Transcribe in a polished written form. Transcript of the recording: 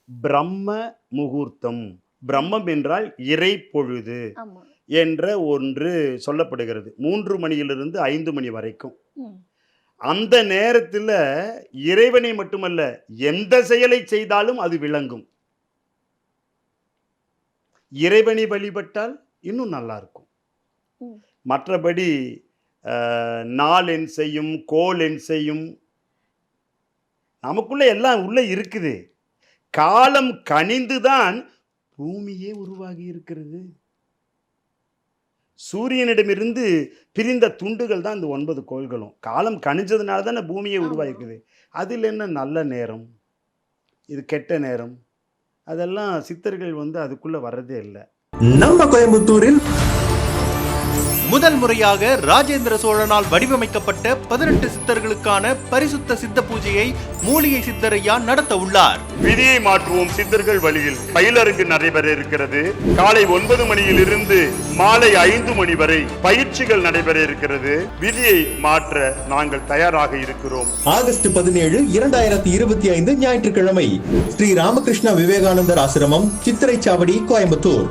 பிரம்ம முகூர்த்தம். பிரம்மம் என்றால் இறை பொழுது ஆமா. என்ற ஒன்று சொல்லப்படுகிறது. 3 மணியிலிருந்து 5 மணி வரைக்கும். ம். அந்த நேரத்தில இறைவனை மட்டுமல்ல, எந்த செயலை செய்தாலும் அது விளங்கும். இறைவனை வழிபட்டால் இன்னும் நல்லா இருக்கும். ம். மற்றபடி நாள் என் செய்யும், கோள் என் செய்யும், நமக்குள்ள எல்லாம் உள்ள இருக்குது. காலம் கனிந்து தான் பூமியே உருவாகி இருக்கிறது. சூரியனிடமிருந்து பிரிந்த துண்டுகள் தான் இந்த 9 கோள்களும். காலம் கனிஞ்சதுனால தானே பூமியே ஆமா. உருவாகியிருக்குது. அதில என்ன நல்ல நேரம், இது கெட்ட நேரம், அதெல்லாம் சித்தர்கள் அதுக்குள்ள வர்றதே இல்ல. நம்ம கோயம்புத்தூரில் முதல் முறையாக ராஜேந்திர சோழனால் வடிவமைக்கப்பட்ட 18 சித்தர்களுக்கான பரிசுத்த சித்த பூஜையை மூலிகை சித்தரையா நடத்த உள்ளார். விதியை மாற்றுவோம் சித்தர்கள் வழியில் பயிலரங்கு நடைபெற இருக்கிறது. காலை 9 மணியிலிருந்து மாலை 5 மணி வரை பயிற்சிகள் நடைபெற இருக்கிறது. விதியை மாற்ற நாங்கள் தயாராக இருக்கிறோம். ஆகஸ்ட் 17, 2025 ஞாயிற்றுக்கிழமை ஸ்ரீ ராமகிருஷ்ண விவேகானந்தர் ஆசிரமம், சித்திரைச்சாவடி, கோயம்புத்தூர்.